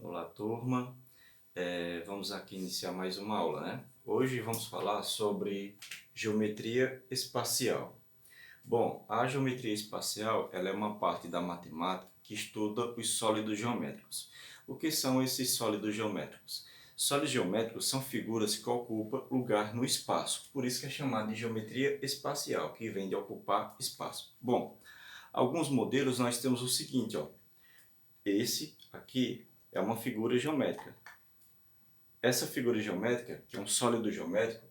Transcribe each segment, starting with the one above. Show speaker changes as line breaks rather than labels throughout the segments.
Olá, turma. Vamos aqui iniciar mais uma aula, né? Hoje vamos falar sobre geometria espacial. Bom, a geometria espacial ela é uma parte da matemática que estuda os sólidos geométricos. O que são esses sólidos geométricos? Sólidos geométricos são figuras que ocupam lugar no espaço, por isso que é chamado de geometria espacial, que vem de ocupar espaço. Bom, alguns modelos nós temos o seguinte, ó. Esse aqui é uma figura geométrica. Essa figura geométrica, que é um sólido geométrico,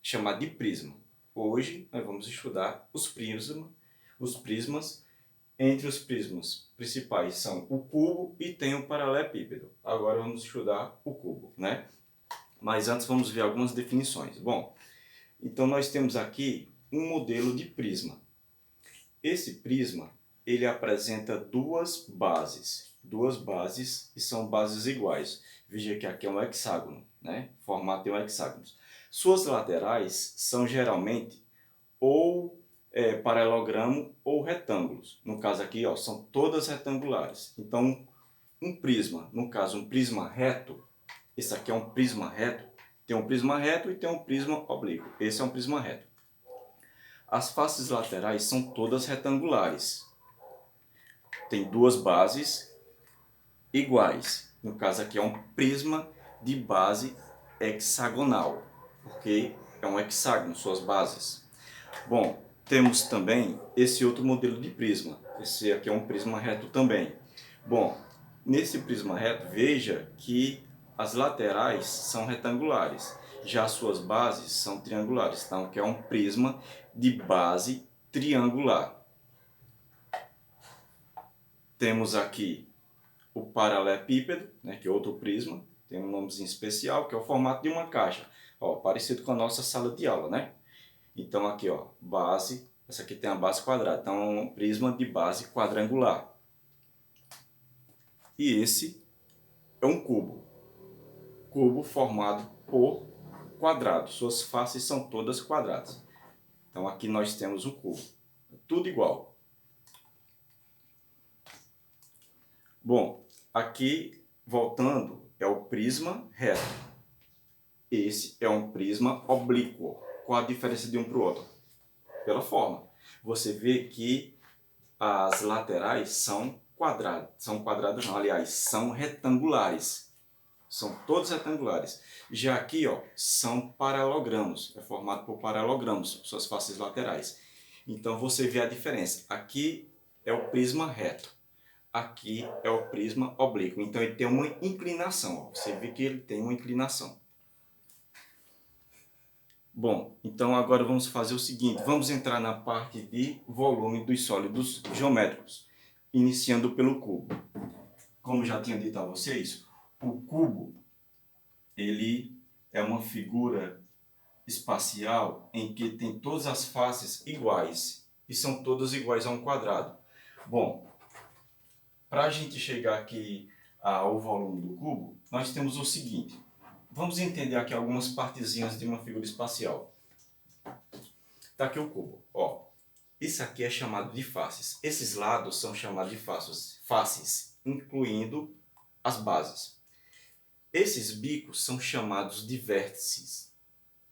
chamado de prisma. Hoje nós vamos estudar os prismas. Entre os prismas principais são o cubo e tem o paralelepípedo. Agora vamos estudar o cubo, né? Mas antes vamos ver algumas definições. Bom, então nós temos aqui um modelo de prisma. Esse prisma, ele apresenta duas bases e são bases iguais. Veja que aqui é um hexágono, né? O formato é um hexágono. Suas laterais são geralmente ou paralelogramo ou retângulos. No caso aqui, ó, são todas retangulares. Então, um prisma, no caso um prisma reto, esse aqui é um prisma reto, tem um prisma reto e tem um prisma oblíquo. Esse é um prisma reto. As faces laterais são todas retangulares. Tem duas bases iguais. No caso aqui é um prisma de base hexagonal, porque é um hexágono, suas bases. Bom, temos também esse outro modelo de prisma. Esse aqui é um prisma reto também. Bom, nesse prisma reto, veja que as laterais são retangulares, já as suas bases são triangulares. Então, aqui é um prisma de base triangular. Temos aqui o paralelepípedo, né, que é outro prisma, tem um nomezinho especial, que é o formato de uma caixa, ó, parecido com a nossa sala de aula, né? Então aqui, ó, base, essa aqui tem a base quadrada, então é um prisma de base quadrangular. E esse é um cubo formado por quadrados, suas faces são todas quadradas. Então aqui nós temos um cubo, tudo igual. Bom, aqui, voltando, é o prisma reto. Esse é um prisma oblíquo. Qual a diferença de um para o outro? Pela forma. Você vê que as laterais são quadradas. São quadradas não, aliás, são retangulares. São todos retangulares. Já aqui, ó, são paralelogramos. É formado por paralelogramos, suas faces laterais. Então você vê a diferença. Aqui é o prisma reto. Aqui é o prisma oblíquo. Então ele tem uma inclinação. Ó. Você vê que ele tem uma inclinação. Bom, então agora vamos fazer o seguinte, vamos entrar na parte de volume dos sólidos geométricos, iniciando pelo cubo. Como já tinha dito a vocês, o cubo ele é uma figura espacial em que tem todas as faces iguais e são todas iguais a um quadrado. Bom, para a gente chegar aqui ao volume do cubo, nós temos o seguinte. Vamos entender aqui algumas partezinhas de uma figura espacial. Está aqui o cubo. Ó, isso aqui é chamado de faces. Esses lados são chamados de faces, incluindo as bases. Esses bicos são chamados de vértices.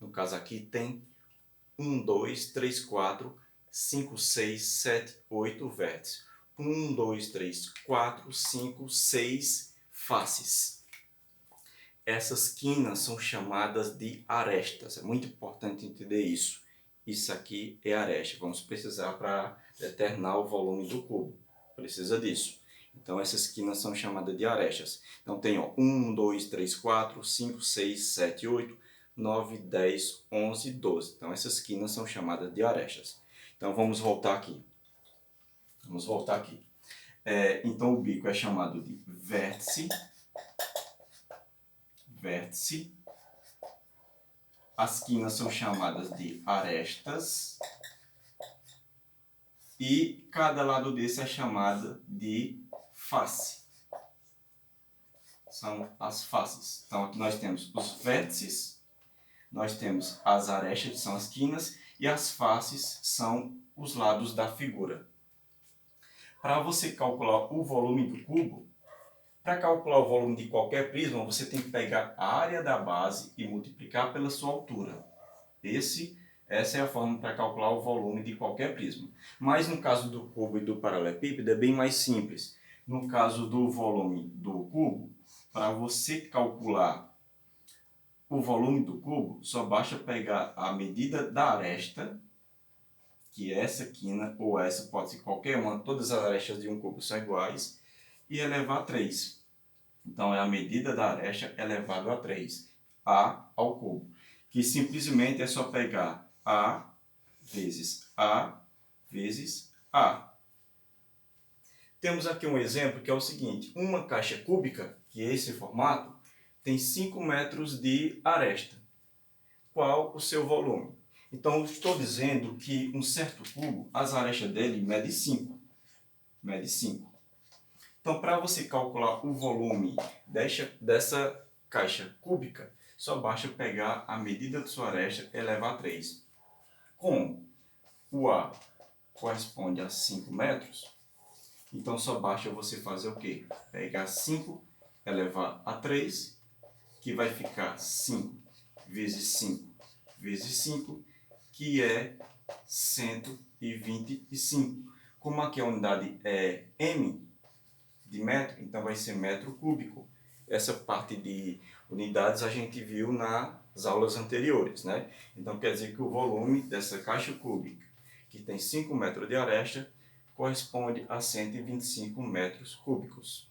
No caso aqui tem 1, 2, 3, 4, 5, 6, 7, 8 vértices. 1, 2, 3, 4, 5, 6 faces. Essas quinas são chamadas de arestas. É muito importante entender isso. Isso aqui é aresta. Vamos precisar para determinar o volume do cubo. Precisa disso. Então essas quinas são chamadas de arestas. Então tem ó, 1, 2, 3, 4, 5, 6, 7, 8, 9, 10, 11, 12. Então essas quinas são chamadas de arestas. Então vamos voltar aqui. Então o bico é chamado de vértice. As quinas são chamadas de arestas. E cada lado desse é chamado de face. São as faces. Então aqui nós temos os vértices, nós temos as arestas, que são as quinas, e as faces são os lados da figura. Para você calcular o volume do cubo, Para calcular o volume de qualquer prisma, você tem que pegar a área da base e multiplicar pela sua altura. Essa é a forma para calcular o volume de qualquer prisma. Mas no caso do cubo e do paralelepípedo é bem mais simples. No caso do volume do cubo, para você calcular o volume do cubo, só basta pegar a medida da aresta, que é essa quina, ou essa pode ser qualquer uma, todas as arestas de um cubo são iguais, e elevar a 3. Então é a medida da aresta elevado a 3, A ao cubo, que simplesmente é só pegar A vezes A vezes A. Temos aqui um exemplo que é o seguinte: uma caixa cúbica, que é esse formato, tem 5 metros de aresta. Qual o seu volume? Então, eu estou dizendo que um certo cubo, as arestas dele medem 5. Mede 5. Então, para você calcular o volume dessa caixa cúbica, só basta pegar a medida da sua aresta e elevar a 3. Como o A corresponde a 5 metros, então só basta você fazer o quê? Pegar 5, elevar a 3, que vai ficar 5 vezes 5 vezes 5, que é 125. Como aqui a unidade é M de metro, então vai ser metro cúbico. Essa parte de unidades a gente viu nas aulas anteriores, né? Então quer dizer que o volume dessa caixa cúbica, que tem 5 metros de aresta, corresponde a 125 metros cúbicos.